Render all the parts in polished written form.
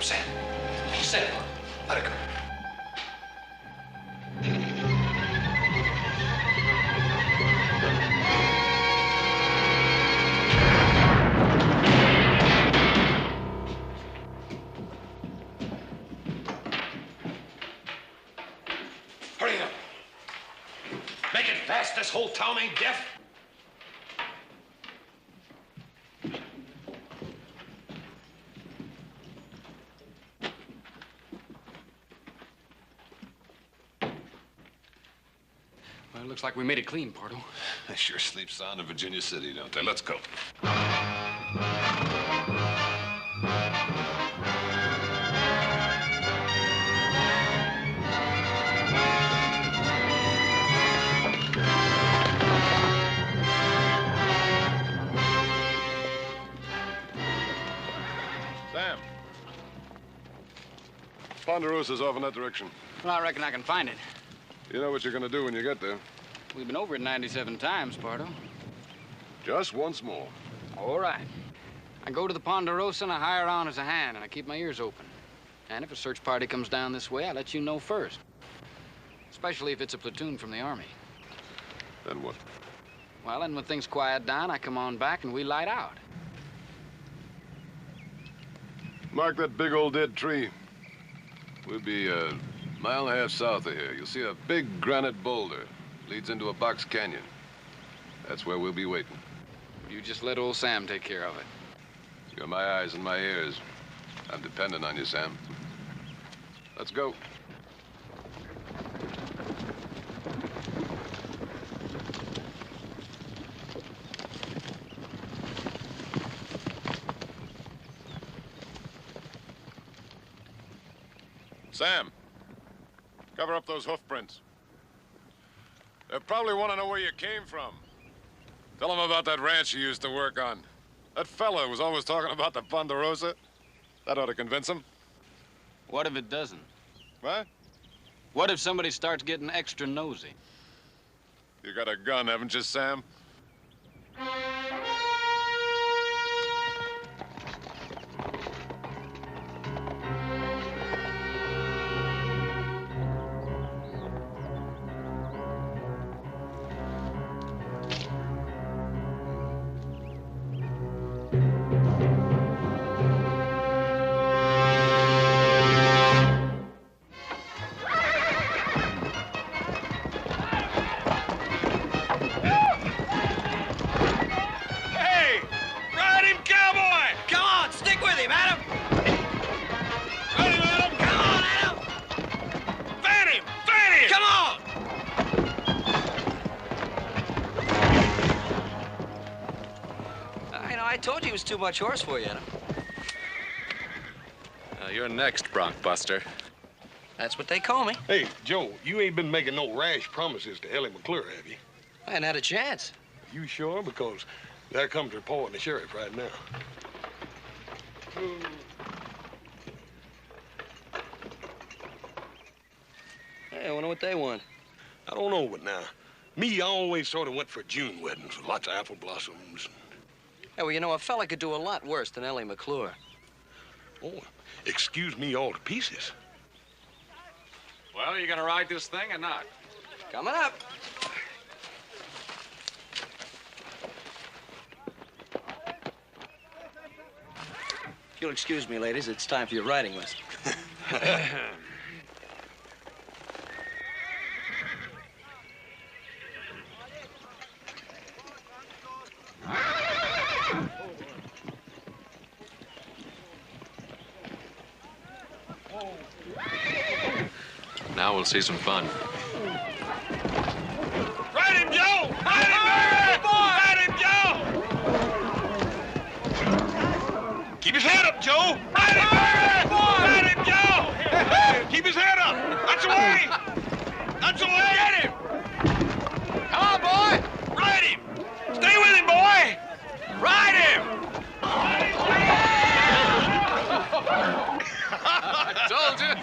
Sam. Sam, let it go. Hurry up. Make it fast. This whole town ain't deaf. Well, it looks like we made it clean, Pardo. They sure sleep sound in Virginia City, don't they? Let's go. Sam. Ponderosa's off in that direction. Well, I reckon I can find it. You know what you're gonna do when you get there. We've been over it 97 times, Pardo. Just once more. All right. I go to the Ponderosa and I hire on as a hand, and I keep my ears open. And if a search party comes down this way, I let you know first. Especially if it's a platoon from the Army. Then what? Well, then when things quiet down, I come on back and we light out. Mark that big old dead tree. We'll be a mile and a half south of here. You'll see a big granite boulder. Leads into a box canyon. That's where we'll be waiting. You just let old Sam take care of it. You're my eyes and my ears. I'm dependent on you, Sam. Let's go. Sam, cover up those hoof prints. They probably want to know where you came from. Tell them about that ranch you used to work on. That fella was always talking about the Ponderosa. That ought to convince them. What if it doesn't? What? What if somebody starts getting extra nosy? You got a gun, haven't you, Sam? Too much horse for you, Adam. You're next, Bronc Buster. That's what they call me. Hey, Joe, you ain't been making no rash promises to Ellie McClure, have you? I hadn't had a chance. You sure? Because there comes a report in the sheriff right now. Hey, I wonder what they want. I don't know, but now, me, I always sort of went for June weddings with lots of apple blossoms. Hey, well, you know, a fella could do a lot worse than Ellie McClure. Oh, excuse me all to pieces. Well, you gonna ride this thing or not? Coming up. If you'll excuse me, ladies, it's time for your riding lesson. Now we'll see some fun. Ride him, Joe! Ride him, Ride him, Joe! Keep his head up, Joe! Ride him, Ride him, Joe! Keep his head up! That's the way! That's the way! Get him! Come on, boy! Ride him! Stay with him, boy! Ride him! I told you.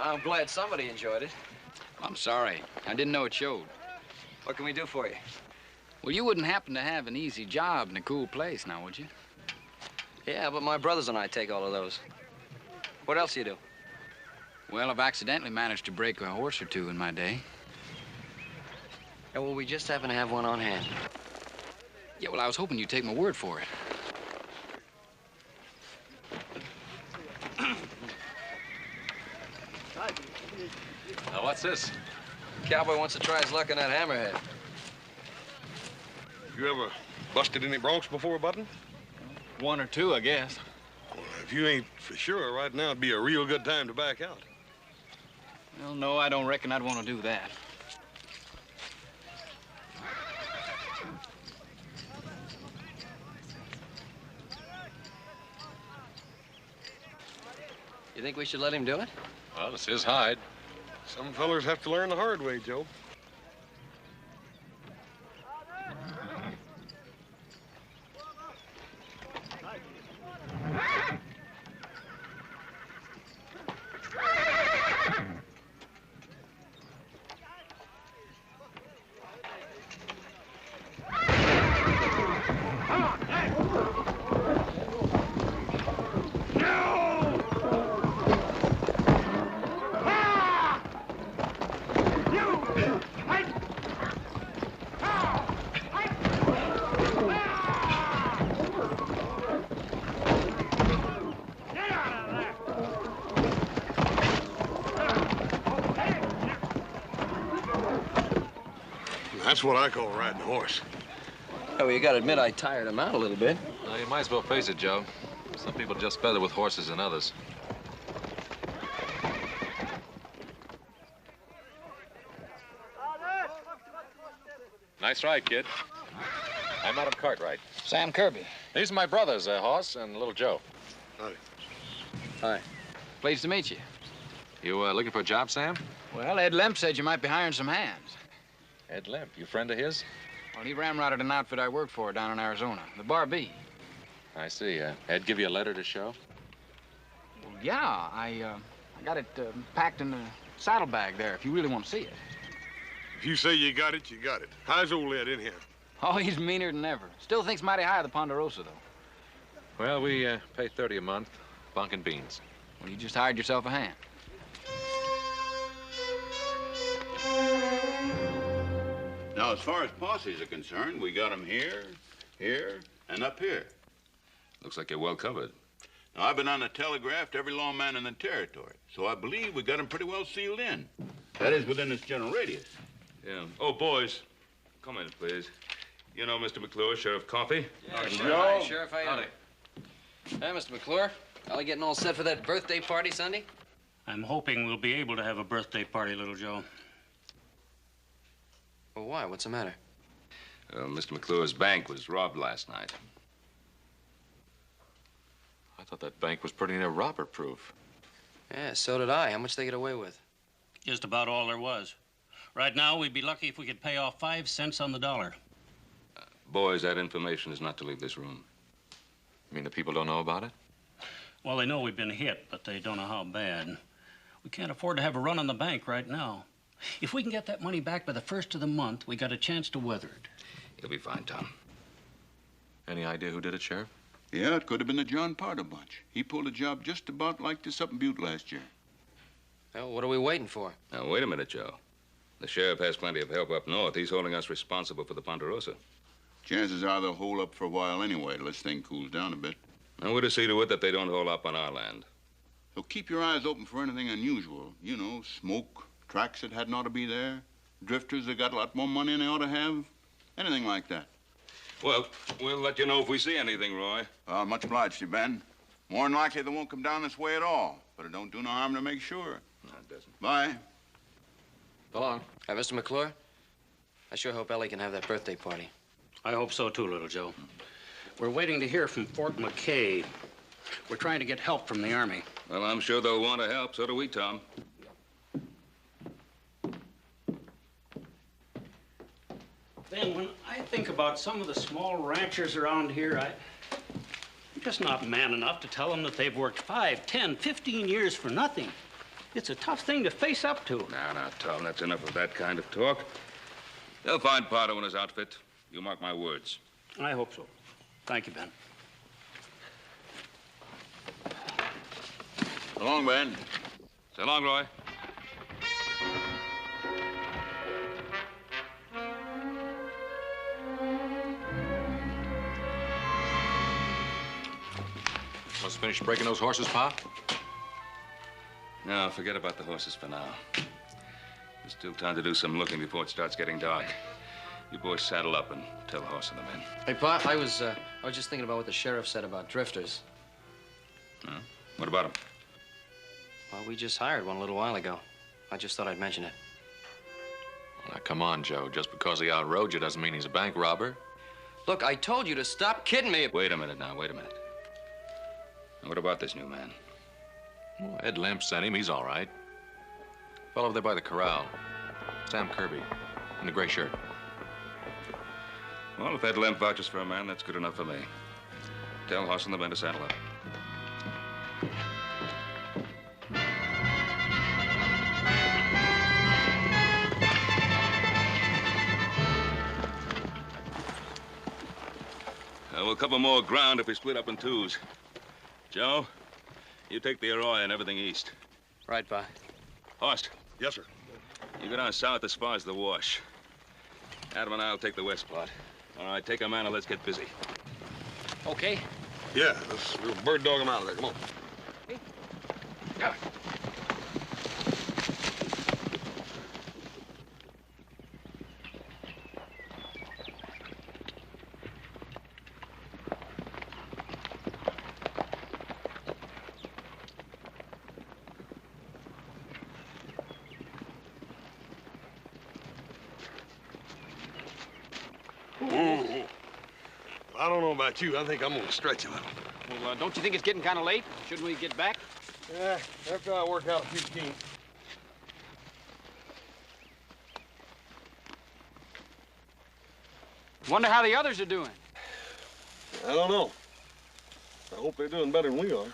I'm glad somebody enjoyed it. I'm sorry. I didn't know it showed. What can we do for you? Well, you wouldn't happen to have an easy job in a cool place now, would you? Yeah, but my brothers and I take all of those. What else do you do? Well, I've accidentally managed to break a horse or two in my day. Yeah, well, we just happen to have one on hand. Yeah, well, I was hoping you'd take my word for it. Now, what's this? Cowboy wants to try his luck on that hammerhead. You ever busted any broncs before, Button? One or two, I guess. Well, if you ain't for sure, right now would be a real good time to back out. Well, no, I don't reckon I'd want to do that. You think we should let him do it? Well, it's his hide. Some fellers have to learn the hard way, Joe. That's what I call riding a horse. Oh, well, you gotta admit I tired him out a little bit. Well, you might as well face it, Joe. Some people just better with horses than others. Nice ride, kid. I'm Adam Cartwright. Sam Kirby. These are my brothers, Hoss and little Joe. Howdy. Hi. Pleased to meet you. You looking for a job, Sam? Well, Ed Lemp said you might be hiring some hands. Ed Lemp, you friend of his? Well, he ramrodded an outfit I worked for down in Arizona, the Bar B. I see. Ed give you a letter to show? Well, yeah, I got it packed in the saddlebag there, if you really want to see it. If you say you got it, you got it. How's old Ed in here? Oh, he's meaner than ever. Still thinks mighty high of the Ponderosa, though. Well, we pay $30 a month, bunk and beans. Well, you just hired yourself a hand. Now, as far as posses are concerned, we got them here, here, and up here. Looks like you're well covered. Now, I've been on the telegraph to every lawman in the territory, so I believe we got them pretty well sealed in. That is, within this general radius. Yeah. Oh, boys, come in, please. You know Mr. McClure, Sheriff Coffey? Yeah, sure. Hi, Sheriff, how you doing? Hi, Mr. McClure. Y'all getting all set for that birthday party Sunday? I'm hoping we'll be able to have a birthday party, little Joe. Well, why? What's the matter? Mr. McClure's bank was robbed last night. I thought that bank was pretty near robber-proof. Yeah, so did I. How much they get away with? Just about all there was. Right now, we'd be lucky if we could pay off 5 cents on the dollar. Boys, that information is not to leave this room. You mean the people don't know about it? Well, they know we've been hit, but they don't know how bad. We can't afford to have a run on the bank right now. If we can get that money back by the 1st of the month, we got a chance to weather it. You'll be fine, Tom. Any idea who did it, Sheriff? Yeah, it could have been the John Potter bunch. He pulled a job just about like this up in Butte last year. Well, what are we waiting for? Now, wait a minute, Joe. The sheriff has plenty of help up north. He's holding us responsible for the Ponderosa. Chances are they'll hold up for a while anyway, till this thing cools down a bit. And we're to see to it that they don't hold up on our land. So keep your eyes open for anything unusual. You know, smoke, tracks that hadn't ought to be there, drifters that got a lot more money than they ought to have, anything like that. Well, we'll let you know if we see anything, Roy. Much obliged to you, Ben. More than likely they won't come down this way at all, but it don't do no harm to make sure. No, it doesn't. Bye. So long. Hi, Mr. McClure. I sure hope Ellie can have that birthday party. I hope so, too, little Joe. We're waiting to hear from Fort McKay. We're trying to get help from the Army. Well, I'm sure they'll want to help. So do we, Tom. Ben, when I think about some of the small ranchers around here, I'm just not man enough to tell them that they've worked 5, 10, 15 years for nothing. It's a tough thing to face up to. Now, Tom, that's enough of that kind of talk. They'll find Pardo and his outfit. You mark my words. I hope so. Thank you, Ben. So long, Ben. So long, Roy. Must finish breaking those horses, Pa? No, forget about the horses for now. There's still time to do some looking before it starts getting dark. You boys saddle up and tell Hoss and the men. Hey, Pa, I was just thinking about what the sheriff said about drifters. Huh? What about them? Well, we just hired one a little while ago. I just thought I'd mention it. Now, come on, Joe. Just because he outrode you doesn't mean he's a bank robber. Look, I told you to stop kidding me. Wait a minute now, wait a minute. Now, what about this new man? Well, Ed Lemp sent him. He's all right. Fell over there by the corral. Sam Kirby, in the gray shirt. Well, if Ed Lemp vouches for a man, that's good enough for me. Tell Hoss and the men to saddle up. We'll cover more ground if we split up in twos. Joe, you take the Arroyo and everything east. Right, Pa. Horst. Yes, sir. You go down south as far as the wash. Adam and I'll take the west plot. All right, take a man and let's get busy. Okay. Yeah, we'll bird dog him out of there. Come on. Go. I don't know about you. I think I'm going to stretch a little. Well, don't you think it's getting kind of late? Shouldn't we get back? Yeah, after I work out a few kinks. Wonder how the others are doing. I don't know. I hope they're doing better than we are.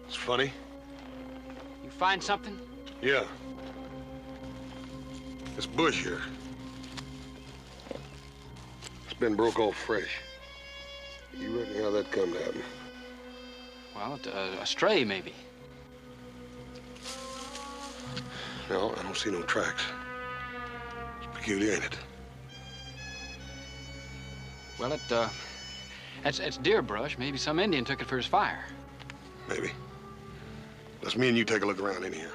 It's funny. You find something? Yeah. This bush here. It's been broke off fresh. You reckon how that come to happen? Well, a stray, maybe. No, I don't see no tracks. It's peculiar, ain't it? Well, it's deer brush. Maybe some Indian took it for his fire. Maybe. Let's me and you take a look around anyhow.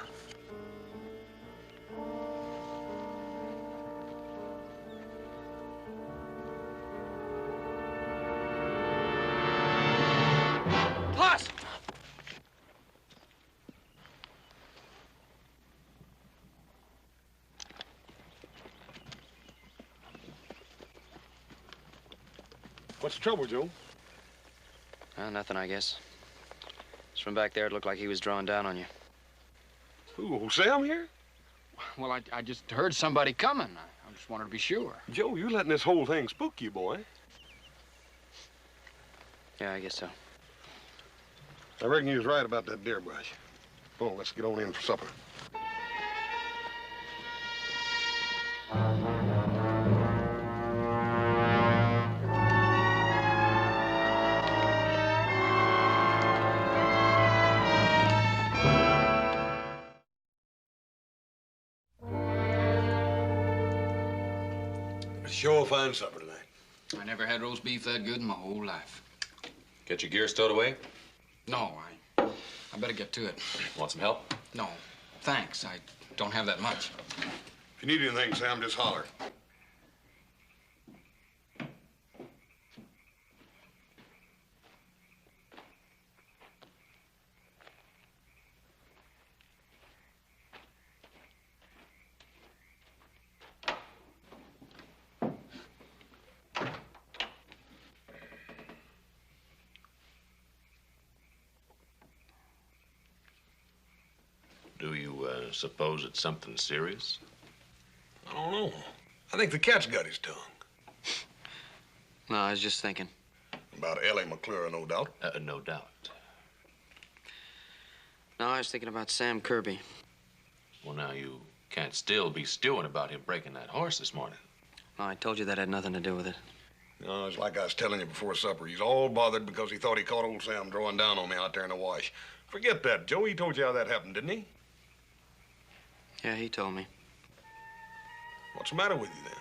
Plus! What's the trouble, Joe? Nothing, I guess. Just from back there, it looked like he was drawing down on you. Who, Sam here? Well, I just heard somebody coming. I just wanted to be sure. Joe, you letting this whole thing spook you, boy. Yeah, I guess so. I reckon you was right about that deer brush. Come on, let's get on in for supper. Sure fine supper tonight. I never had roast beef that good in my whole life. Get your gear stowed away? No, I better get to it. Want some help? No, thanks. I don't have that much. If you need anything, Sam, just holler. Do you suppose it's something serious? don't know. I think the cat's got his tongue. No, I was just thinking. About Ellie McClure, no doubt. No doubt. No, I was thinking about Sam Kirby. Well, now you can't still be stewing about him breaking that horse this morning. No, I told you that had nothing to do with it. No, it's like I was telling you before supper. He's all bothered because he thought he caught old Sam drawing down on me out there in the wash. Forget that, Joe. He told you how that happened, didn't he? Yeah, he told me. What's the matter with you, then?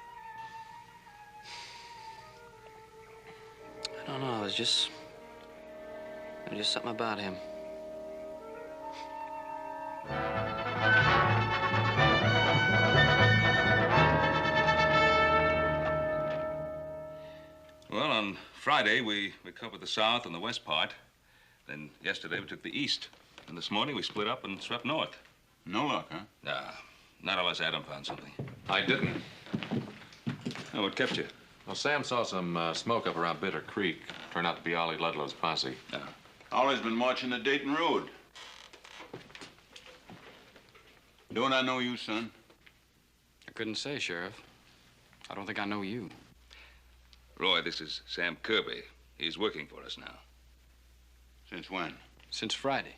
I don't know. It was just something about him. Well, on Friday, we covered the south and the west part. Then yesterday, we took the east. And this morning, we split up and swept north. No luck, huh? Nah, not unless Adam found something. I didn't. Oh, what kept you? Well, Sam saw some smoke up around Bitter Creek. Turned out to be Ollie Ludlow's posse. Ollie's been marching the Dayton Road. Don't I know you, son? I couldn't say, Sheriff. I don't think I know you. Roy, this is Sam Kirby. He's working for us now. Since when? Since Friday.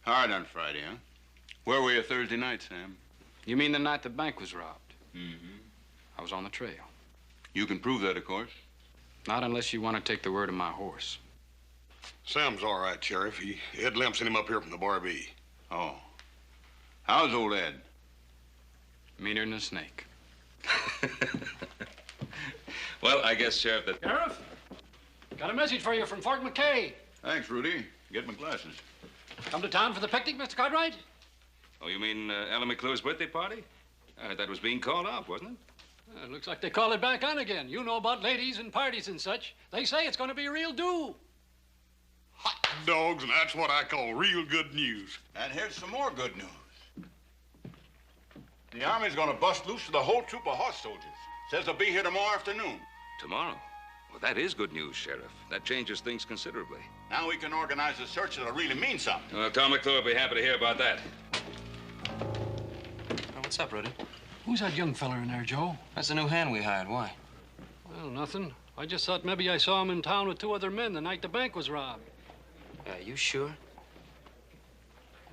Hard on Friday, huh? Where were you Thursday night, Sam? You mean the night the bank was robbed? Mm-hmm. I was on the trail. You can prove that, of course. Not unless you want to take the word of my horse. Sam's all right, Sheriff. Ed Lemp sent him up here from the Bar B. Oh. How's old Ed? Meaner than a snake. Well, I guess, Sheriff, that... Sheriff, got a message for you from Fort McKay. Thanks, Rudy. Get my glasses. Come to town for the picnic, Mr. Cartwright? Oh, you mean Ellen McClure's birthday party? I heard that was being called off, wasn't it? It looks like they call it back on again. You know about ladies and parties and such. They say it's going to be a real do. Hot dogs, and that's what I call real good news. And here's some more good news. The Army's gonna bust loose with a whole troop of horse soldiers. Says they'll be here tomorrow afternoon. Tomorrow? Well, that is good news, Sheriff. That changes things considerably. Now we can organize a search that'll really mean something. Well, Tom McClure will be happy to hear about that. Oh, what's up, Rudy? Who's that young feller in there, Joe? That's the new hand we hired. Why? Well, nothing. I just thought maybe I saw him in town with two other men the night the bank was robbed. You sure?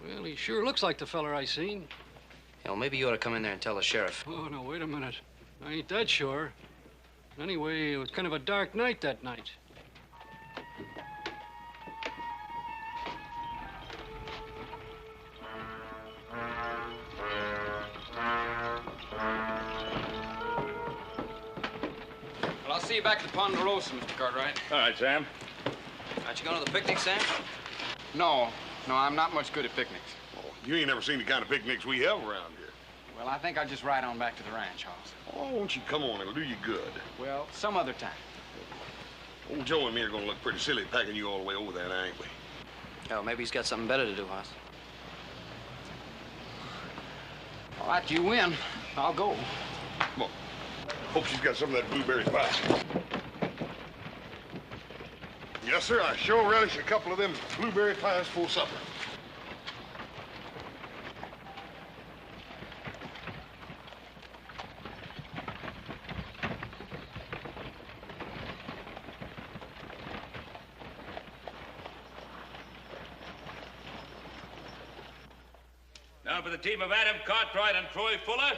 Well, he sure looks like the feller I seen. Hell, maybe you ought to come in there and tell the sheriff. Oh, no, wait a minute. I ain't that sure. Anyway, it was kind of a dark night that night. Well, I'll see you back at the Ponderosa, Mr. Cartwright. All right, Sam. Aren't you going to the picnic, Sam? No, I'm not much good at picnics. Oh, you ain't never seen the kind of picnics we have around here. Well, I think I'll just ride on back to the ranch house. Oh, won't you come on? It'll do you good. Well, some other time. Old Joe and me are gonna look pretty silly packing you all the way over there, ain't we? Hell, maybe he's got something better to do, Hoss. All right, you win. I'll go. Come on. Hope she's got some of that blueberry pie. Yes, sir. I sure relish a couple of them blueberry pies for supper. Now for the team of Adam Cartwright and Troy Fuller.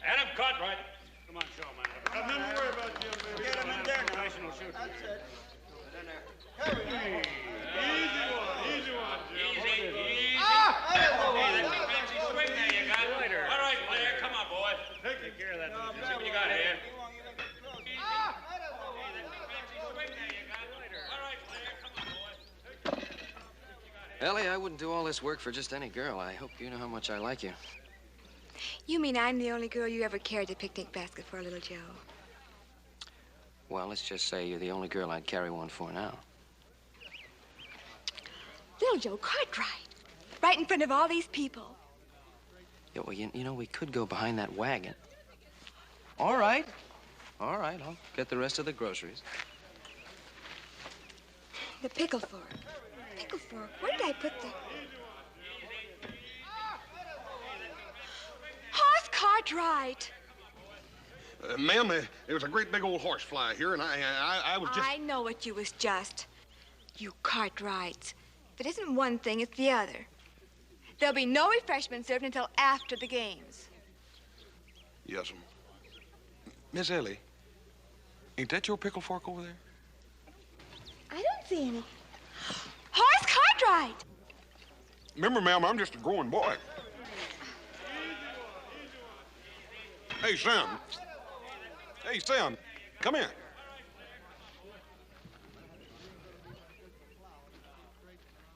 Adam Cartwright. Come on, show, man. Nothing to worry about, Jim, baby. Get him in there now. That's it. Easy one, Jim. Easy. Ah! Hey, that's a fancy swing there you got. All right, player, come on, boy. Take care of that. See what you got here. Ellie, I wouldn't do all this work for just any girl. I hope you know how much I like you. You mean I'm the only girl you ever carried a picnic basket for, little Joe? Well, let's just say you're the only girl I'd carry one for now. Little Joe Cartwright. Right in front of all these people. Yeah, well, you know, we could go behind that wagon. All right. All right, I'll get the rest of the groceries. The pickle fork. Pickle fork? Where did I put the... Hoss Cartwright! Ma'am, there was a great big old horsefly here, and I was just... I know what you was just. You Cartwrights. If it isn't one thing, it's the other. There'll be no refreshment served until after the games. Yes, ma'am. Miss Ellie, ain't that your pickle fork over there? I don't see any. Horace Cartwright! Remember, ma'am, I'm just a growing boy. Hey, Sam. Hey, Sam, come here.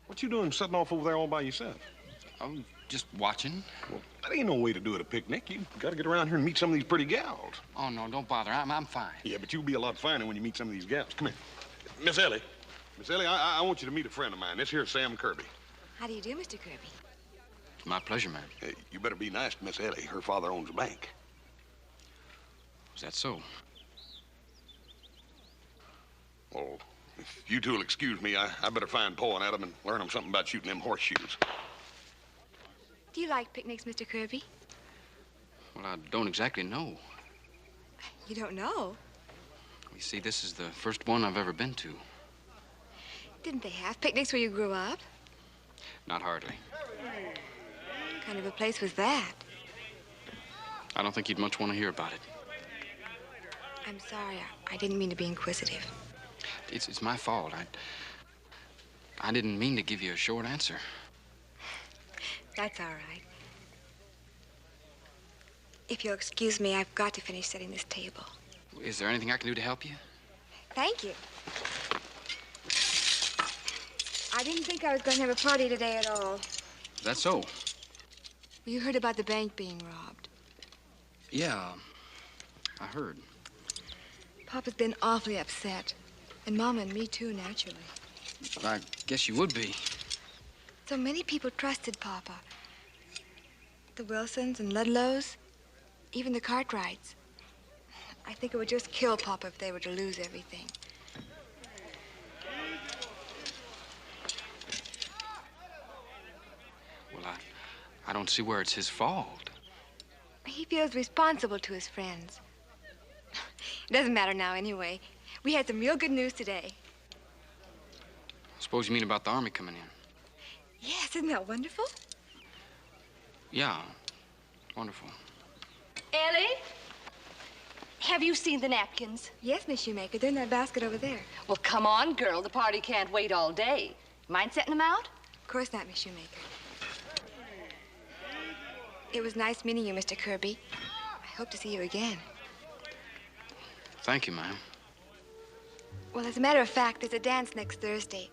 What you doing sitting off over there all by yourself? I'm just watching. Well, that ain't no way to do it at a picnic. You got to get around here and meet some of these pretty gals. Oh, no, don't bother. I'm fine. Yeah, but you'll be a lot finer when you meet some of these gals. Come here. Miss Ellie. Miss Ellie, I want you to meet a friend of mine. This here's Sam Kirby. How do you do, Mr. Kirby? It's my pleasure, ma'am. Hey, you better be nice to Miss Ellie. Her father owns a bank. Is that so? Well, if you two will excuse me, I better find Pa and Adam and learn them something about shooting them horseshoes. Do you like picnics, Mr. Kirby? Well, I don't exactly know. You don't know? You see, this is the first one I've ever been to. Didn't they have picnics where you grew up? Not hardly. What kind of a place was that? I don't think you'd much want to hear about it. I'm sorry. I didn't mean to be inquisitive. It's my fault. I didn't mean to give you a short answer. That's all right. If you'll excuse me, I've got to finish setting this table. Is there anything I can do to help you? Thank you. I didn't think I was going to have a party today at all. Is that so? You heard about the bank being robbed. Yeah, I heard. Papa's been awfully upset. And Mama and me, too, naturally. Well, I guess you would be. So many people trusted Papa. The Wilsons and Ludlows, even the Cartwrights. I think it would just kill Papa if they were to lose everything. Well, I don't see where it's his fault. He feels responsible to his friends. It doesn't matter now anyway. We had some real good news today. Suppose you mean about the army coming in? Yes, isn't that wonderful? Yeah, wonderful. Ellie, have you seen the napkins? Yes, Miss Shoemaker. They're in that basket over there. Well, come on, girl. The party can't wait all day. Mind setting them out? Of course not, Miss Shoemaker. It was nice meeting you, Mr. Kirby. I hope to see you again. Thank you, ma'am. Well, as a matter of fact, there's a dance next Thursday.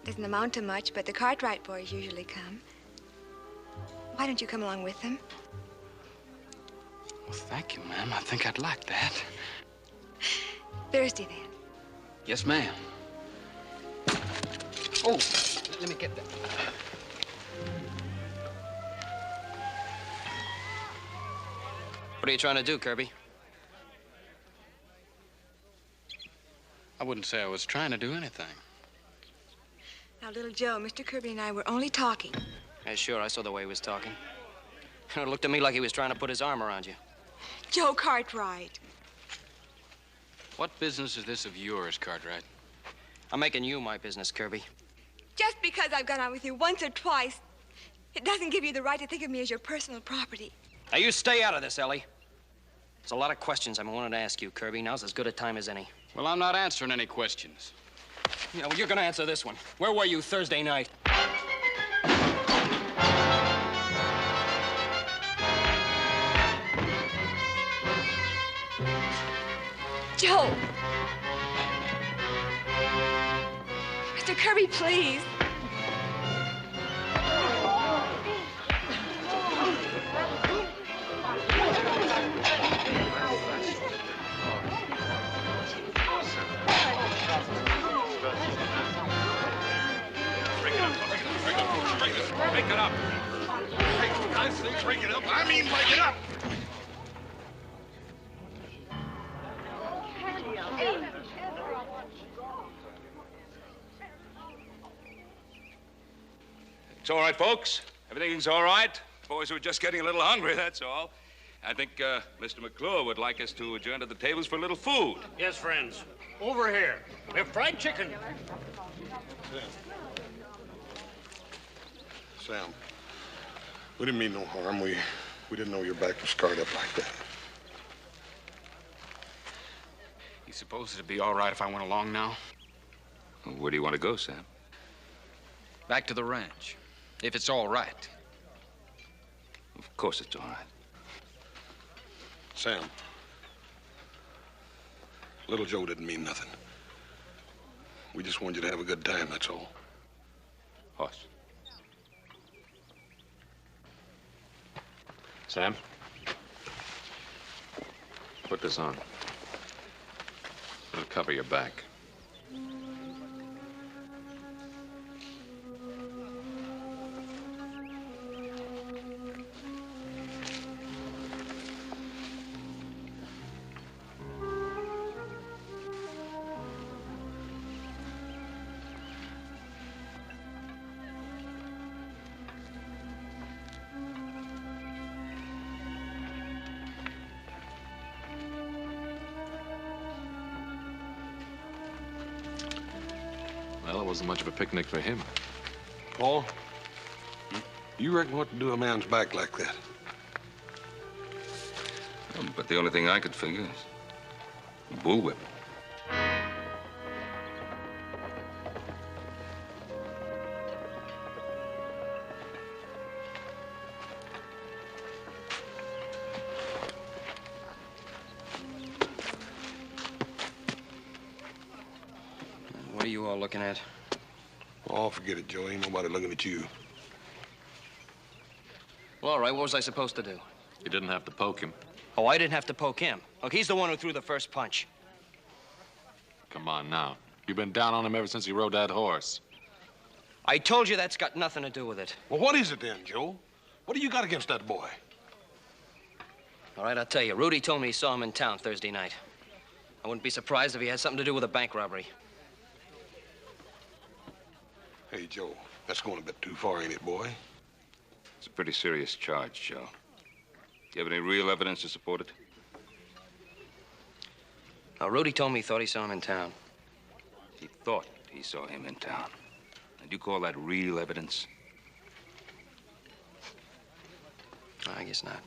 Doesn't amount to much, but the Cartwright boys usually come. Why don't you come along with them? Well, thank you, ma'am. I think I'd like that. Thursday, then. Yes, ma'am. Oh, let me get that. What are you trying to do, Kirby? I wouldn't say I was trying to do anything. Now, little Joe, Mr. Kirby and I were only talking. Yeah, sure, I saw the way he was talking. It looked to me like he was trying to put his arm around you. Joe Cartwright. What business is this of yours, Cartwright? I'm making you my business, Kirby. Just because I've gone out with you once or twice, it doesn't give you the right to think of me as your personal property. Now, you stay out of this, Ellie. There's a lot of questions I've been wanting to ask you, Kirby. Now's as good a time as any. Well, I'm not answering any questions. Yeah, well, you're gonna answer this one. Where were you Thursday night? Joe! Mr. Kirby, please. Break it up. I say break it up. I mean break it up. It's all right, folks. Everything's all right. Boys were just getting a little hungry, that's all. I think Mr. McClure would like us to adjourn to the tables for a little food. Yes, friends. Over here. We have fried chicken. Sam, we didn't mean no harm. We didn't know your back was scarred up like that. You suppose it'd be all right if I went along now? Where do you want to go, Sam? Back to the ranch, if it's all right. Of course it's all right. Sam, little Joe didn't mean nothing. We just wanted you to have a good time, that's all. Hoss. Sam? Put this on. It'll cover your back. Well, it wasn't much of a picnic for him. Paul, you reckon what to do a man's back like that? But the only thing I could figure is bullwhip. What are you all looking at? Oh, forget it, Joe. Ain't nobody looking at you. Well, all right, what was I supposed to do? You didn't have to poke him. Oh, I didn't have to poke him. Look, he's the one who threw the first punch. Come on now. You've been down on him ever since he rode that horse. I told you that's got nothing to do with it. Well, what is it then, Joe? What do you got against that boy? All right, I'll tell you. Rudy told me he saw him in town Thursday night. I wouldn't be surprised if he had something to do with a bank robbery. Hey, Joe, that's going a bit too far, ain't it, boy? It's a pretty serious charge, Joe. Do you have any real evidence to support it? Now, Rudy told me he thought he saw him in town. He thought he saw him in town. And you call that real evidence? I guess not.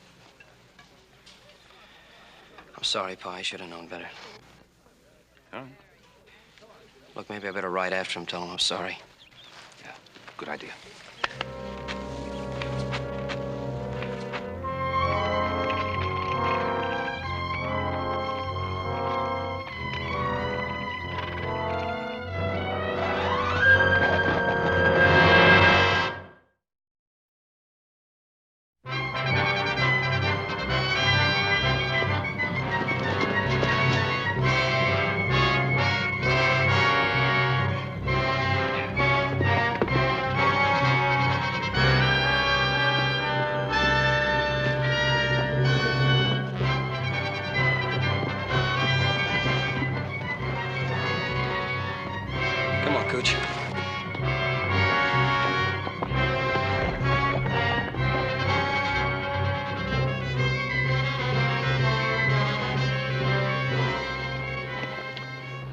I'm sorry, Pa. I should have known better. All right. Look, maybe I better ride after him, tell him I'm sorry. Yeah, good idea. Come on, Cooch.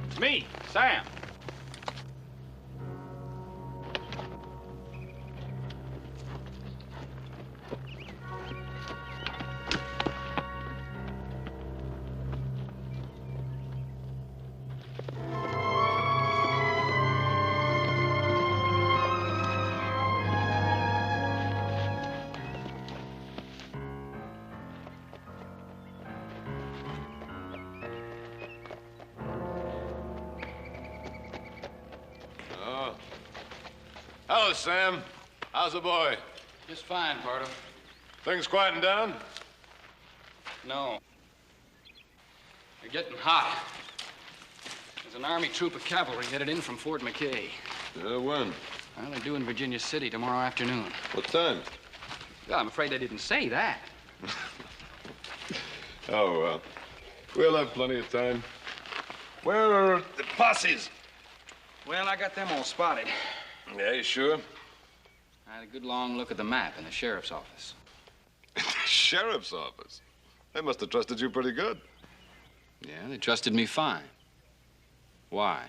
It's me, Sam. Hello, Sam. How's the boy? Just fine, Pardo. Things quieting down? No. They're getting hot. There's an army troop of cavalry headed in from Fort McKay. When? Well, they're due in Virginia City tomorrow afternoon. What time? Well, I'm afraid they didn't say that. Oh, well. We'll have plenty of time. Where are the posses? Well, I got them all spotted. Yeah, you sure? I had a good long look at the map in the sheriff's office. Sheriff's office? They must have trusted you pretty good. Yeah, they trusted me fine. Why?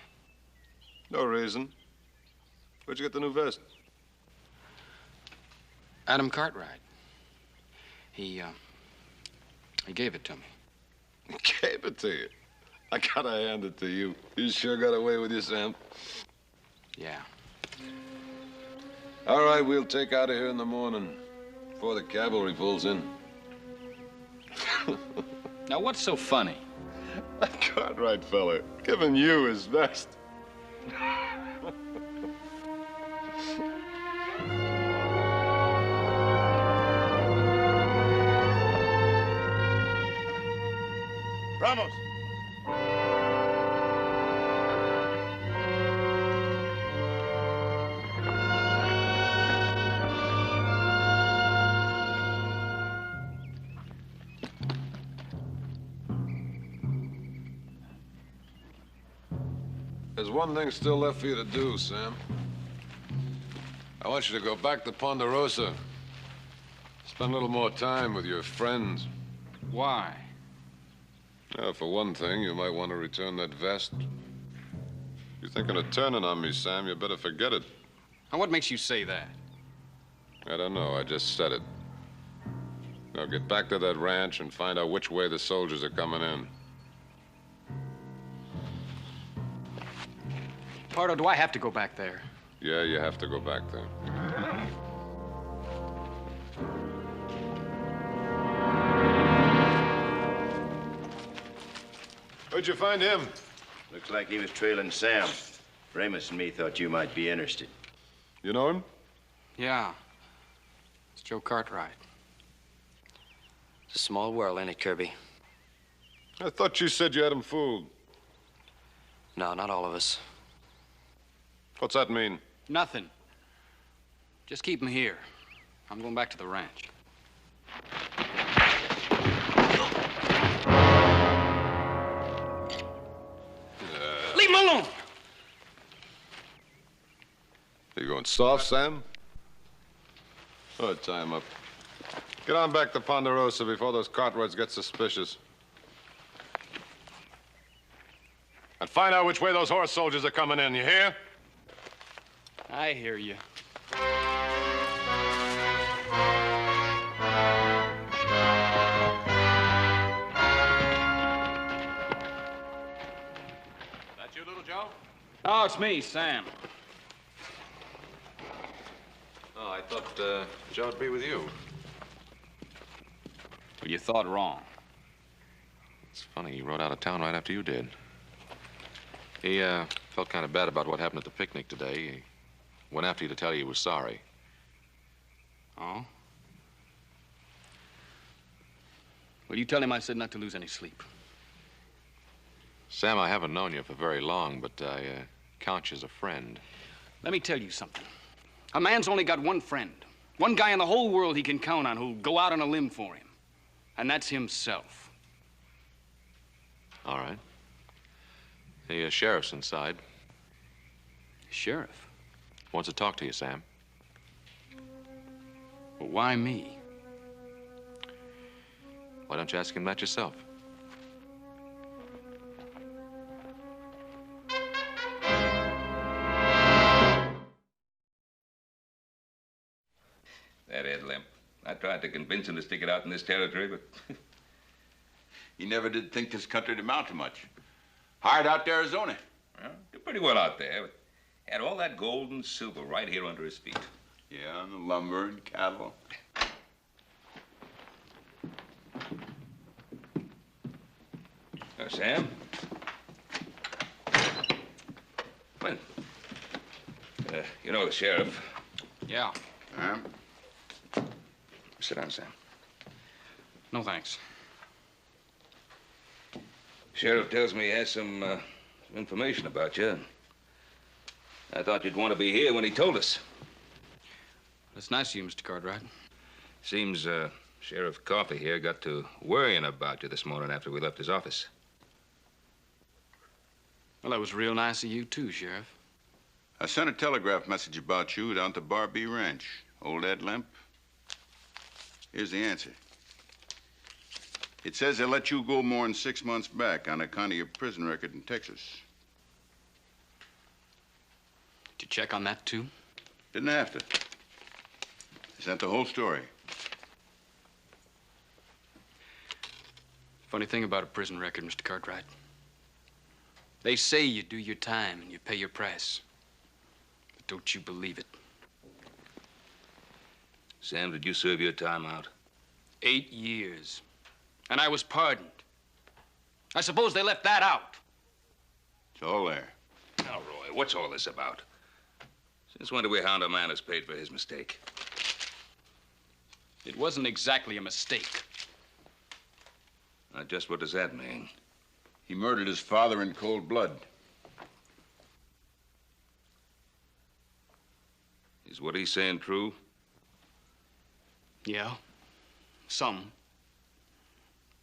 No reason. Where'd you get the new vest? Adam Cartwright. He gave it to me. Gave it to you. I gotta hand it to you. You sure got away with you, Sam. Yeah. All right, we'll take out of here in the morning before the cavalry pulls in. Now, what's so funny? That Cartwright fella giving you his vest. Vamos. There's one thing still left for you to do, Sam. I want you to go back to Ponderosa. Spend a little more time with your friends. Why? For one thing, you might want to return that vest. You're thinking of turning on me, Sam. You better forget it. Now, what makes you say that? I don't know. I just said it. Now get back to that ranch and find out which way the soldiers are coming in. Pardo, do I have to go back there? Yeah, you have to go back there. Where'd you find him? Looks like he was trailing Sam. Ramus and me thought you might be interested. You know him? Yeah. It's Joe Cartwright. It's a small world, ain't it, Kirby? I thought you said you had him fooled. No, not all of us. What's that mean? Nothing. Just keep him here. I'm going back to the ranch. Leave him alone! You going soft, Sam? Oh, tie him up. Get on back to Ponderosa before those Cartwrights get suspicious. And find out which way those horse soldiers are coming in, you hear? I hear you. That you, little Joe? Oh, it's me, Sam. Oh, I thought Joe'd be with you. Well, you thought wrong. It's funny, he rode out of town right after you did. He felt kind of bad about what happened at the picnic today. He went after you to tell you he was sorry. Oh? Well, you tell him I said not to lose any sleep. Sam, I haven't known you for very long, but I count you as a friend. Let me tell you something. A man's only got one friend. One guy in the whole world he can count on who'll go out on a limb for him. And that's himself. All right. The sheriff's inside. Sheriff? Wants to talk to you, Sam. Well, why me? Why don't you ask him that yourself? That Ed Limp. I tried to convince him to stick it out in this territory, but... He never did think this country would amount to much. Hired out to Arizona. Well, did pretty well out there. But had all that gold and silver right here under his feet. Yeah, and the lumber and cattle. Sam? Well, you know the sheriff. Yeah. Sit down, Sam. No, thanks. Sheriff tells me he has some information about you. I thought you'd want to be here when he told us. That's nice of you, Mr. Cartwright. Seems Sheriff Coffey here got to worrying about you this morning after we left his office. Well, that was real nice of you, too, Sheriff. I sent a telegraph message about you down to Bar B Ranch. Old Ed Limp. Here's the answer. It says they let you go more than 6 months back on account of your prison record in Texas. Did you check on that, too? Didn't have to. Is that the whole story? Funny thing about a prison record, Mr. Cartwright. They say you do your time and you pay your price. But don't you believe it. Sam, did you serve your time out? 8 years. And I was pardoned. I suppose they left that out. It's all there. Now, Roy, what's all this about? Since when do we hound a man who's paid for his mistake? It wasn't exactly a mistake. Now, just what does that mean? He murdered his father in cold blood. Is what he's saying true? Yeah, some.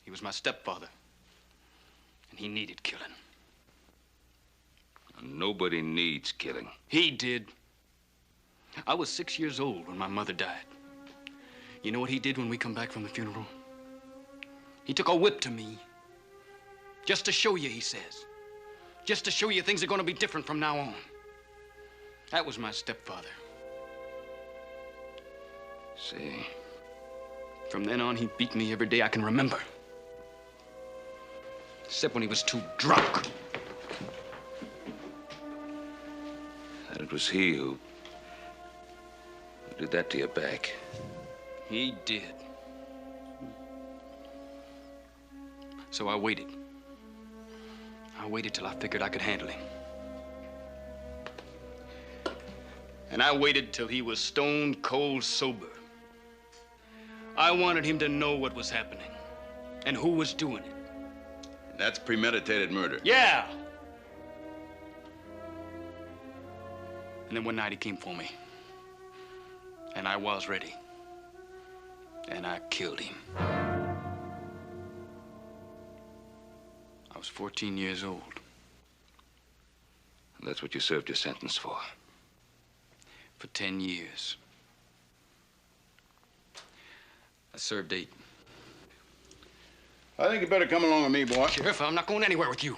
He was my stepfather, and he needed killing. And nobody needs killing. He did. I was 6 years old when my mother died. You know what he did when we come back from the funeral? He took a whip to me. Just to show you, he says. Just to show you things are going to be different from now on. That was my stepfather. See. From then on, he beat me every day I can remember. Except when he was too drunk. And it was he who did that to your back. He did. So I waited. I waited till I figured I could handle him. And I waited till he was stone cold sober. I wanted him to know what was happening and who was doing it. That's premeditated murder. Yeah. And then one night he came for me. And I was ready. And I killed him. I was 14 years old. And that's what you served your sentence for? For 10 years. I served 8. I think you better come along with me, boy. Sheriff, I'm not going anywhere with you.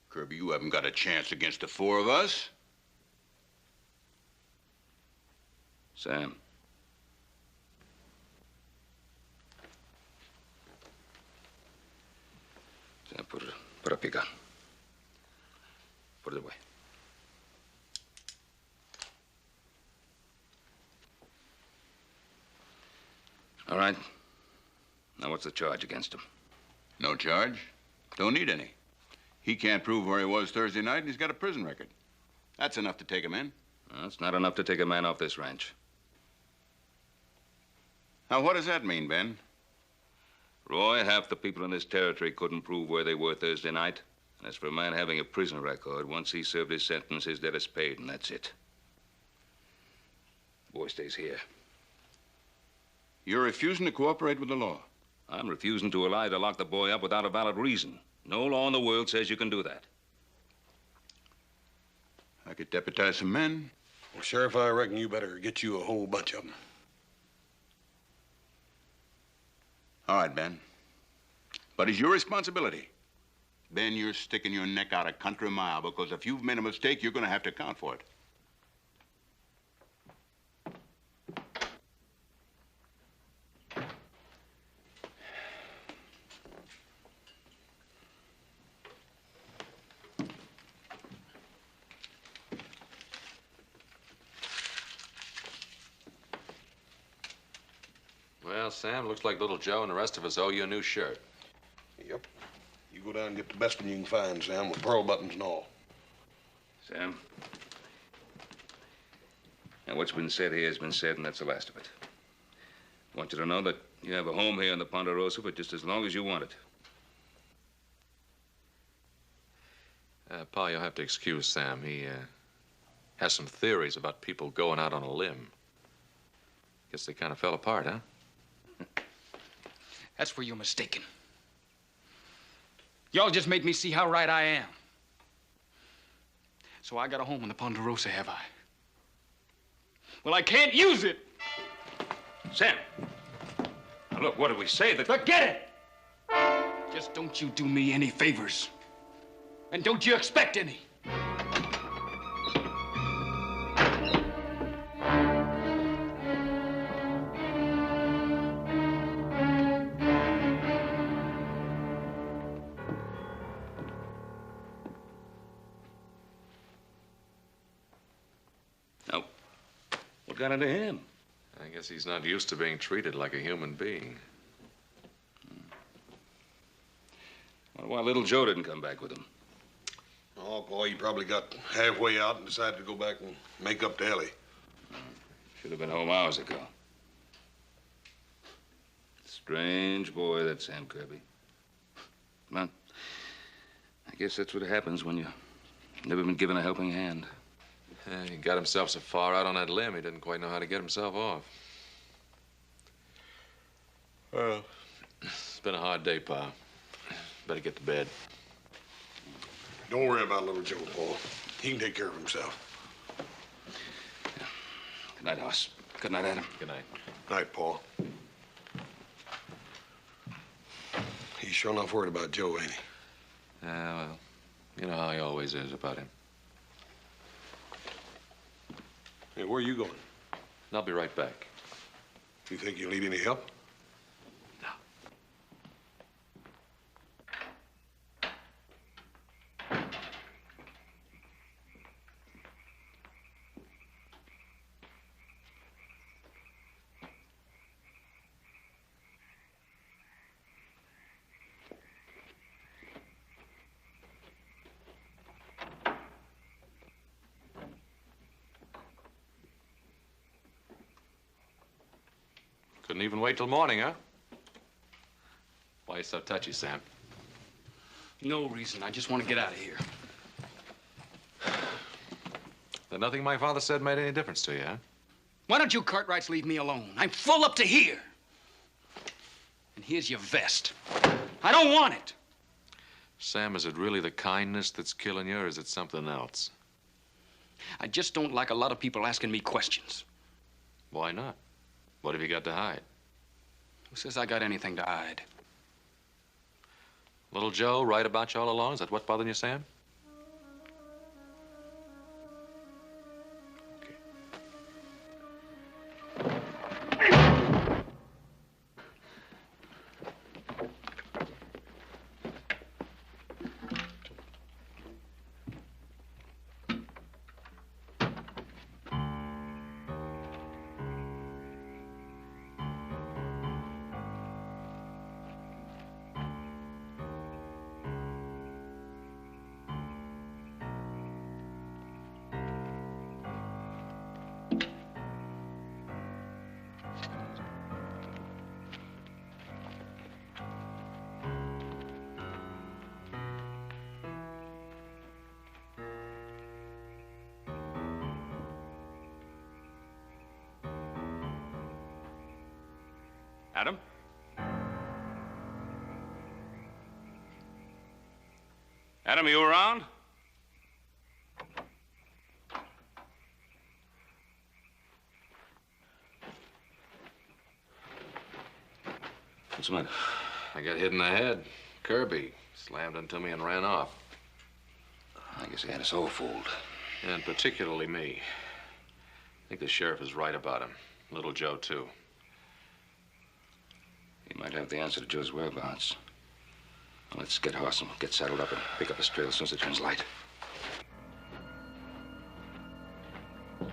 Kirby, you haven't got a chance against the 4 of us. Sam. Sam, put up your gun. Put it away. All right. Now, what's the charge against him? No charge. Don't need any. He can't prove where he was Thursday night, and he's got a prison record. That's enough to take him in. Well, it's not enough to take a man off this ranch. Now, what does that mean, Ben? Roy, half the people in this territory couldn't prove where they were Thursday night. And as for a man having a prison record, once he served his sentence, his debt is paid, and that's it. The boy stays here. You're refusing to cooperate with the law. I'm refusing to allow you to lock the boy up without a valid reason. No law in the world says you can do that. I could deputize some men. Well, Sheriff, I reckon you better get you a whole bunch of them. All right, Ben. But it's your responsibility. Ben, you're sticking your neck out a country mile because if you've made a mistake, you're going to have to account for it. Well, Sam, looks like little Joe and the rest of us owe you a new shirt. Yep. You go down and get the best one you can find, Sam, with pearl buttons and all. Sam? Now, what's been said here has been said, and that's the last of it. I want you to know that you have a home here in the Ponderosa for just as long as you want it. Pa, you'll have to excuse Sam. He has some theories about people going out on a limb. Guess they kind of fell apart, huh? That's where you're mistaken. Y'all just made me see how right I am. So I got a home in the Ponderosa, have I? Well, I can't use it. Sam! Now, look, what did we say? Forget it! Just don't you do me any favors. And don't you expect any. Now, what got into him? I guess he's not used to being treated like a human being. Wonder why little Joe didn't come back with him. Oh, boy, he probably got halfway out and decided to go back and make up to Ellie. Should have been home hours ago. Strange boy, that Sam Kirby. Well, I guess that's what happens when you've never been given a helping hand. He got himself so far out on that limb, he didn't quite know how to get himself off. Well, it's been a hard day, Pa. Better get to bed. Don't worry about little Joe, Paul. He can take care of himself. Good night, Hoss. Good night, Adam. Good night. Night, Paul. He's sure enough worried about Joe, ain't he? Well, you know how he always is about him. Hey, where are you going? I'll be right back. You think you'll need any help? Couldn't even wait till morning, huh? Why you so touchy, Sam? No reason. I just want to get out of here. Then nothing my father said made any difference to you, huh? Why don't you Cartwrights leave me alone? I'm full up to here. And here's your vest. I don't want it. Sam, is it really the kindness that's killing you, or is it something else? I just don't like a lot of people asking me questions. Why not? What have you got to hide? Who says I got anything to hide? Little Joe right about you all along? Is that what's bothering you, Sam? Adam? Adam, are you around? What's the matter? I got hit in the head. Kirby slammed into me and ran off. I guess he had us all fooled. And particularly me. I think the sheriff is right about him. Little Joe, too. He might have the answer to Joe's whereabouts. Well, let's get Hoss and get saddled up and pick up his trail as soon as it turns light. All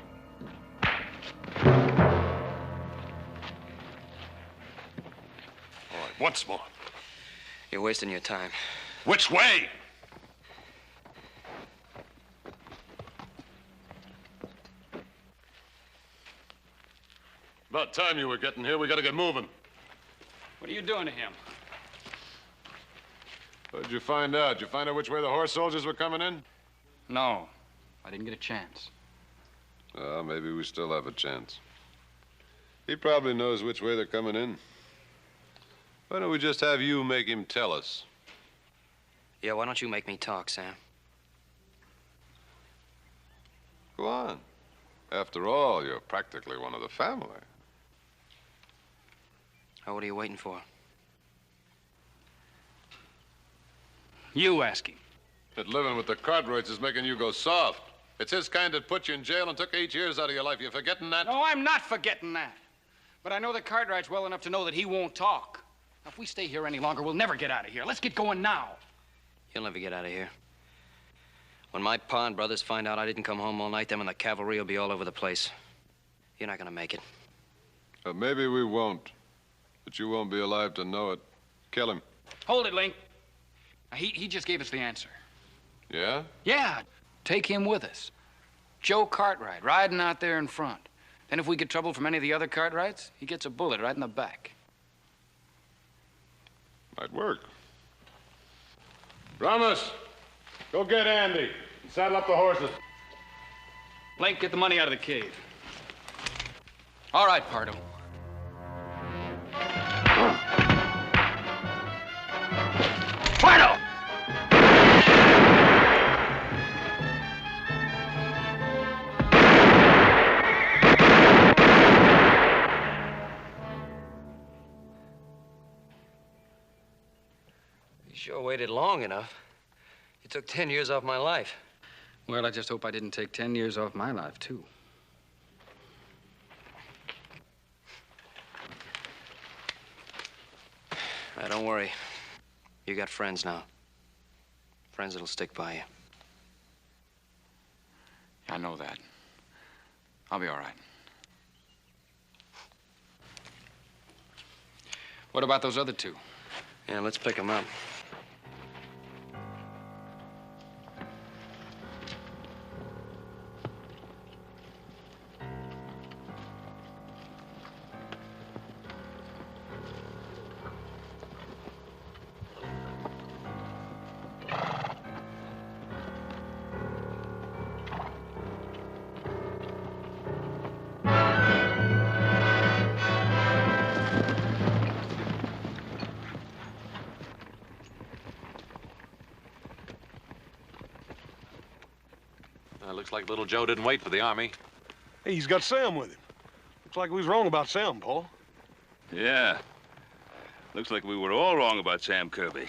right, once more. You're wasting your time. Which way? About time you were getting here. We gotta get moving. What are you doing to him? What did you find out? Did you find out which way the horse soldiers were coming in? No, I didn't get a chance. Well, maybe we still have a chance. He probably knows which way they're coming in. Why don't we just have you make him tell us? Yeah, why don't you make me talk, Sam? Go on. After all, you're practically one of the family. Oh, what are you waiting for? You ask him. That living with the Cartwrights is making you go soft. It's his kind that put you in jail and took 8 years out of your life. You forgetting that? No, I'm not forgetting that. But I know the Cartwrights well enough to know that he won't talk. Now, if we stay here any longer, we'll never get out of here. Let's get going now. You'll never get out of here. When my pa and brothers find out I didn't come home all night, them and the cavalry will be all over the place. You're not gonna make it. Maybe we won't. But you won't be alive to know it. Kill him. Hold it, Link. Now, he just gave us the answer. Yeah? Yeah, take him with us. Joe Cartwright, riding out there in front. Then if we get trouble from any of the other Cartwrights, he gets a bullet right in the back. Might work. Ramos, go get Andy and saddle up the horses. Link, get the money out of the cave. All right, Pardo. Pardo! You sure waited long enough. You took 10 years off my life. Well, I just hope I didn't take 10 years off my life, too. Don't worry. You got friends now. Friends that'll stick by you. I know that. I'll be all right. What about those other two? Yeah, let's pick them up. Looks like little Joe didn't wait for the army. Hey, he's got Sam with him. Looks like we was wrong about Sam, Paul. Yeah. Looks like we were all wrong about Sam Kirby.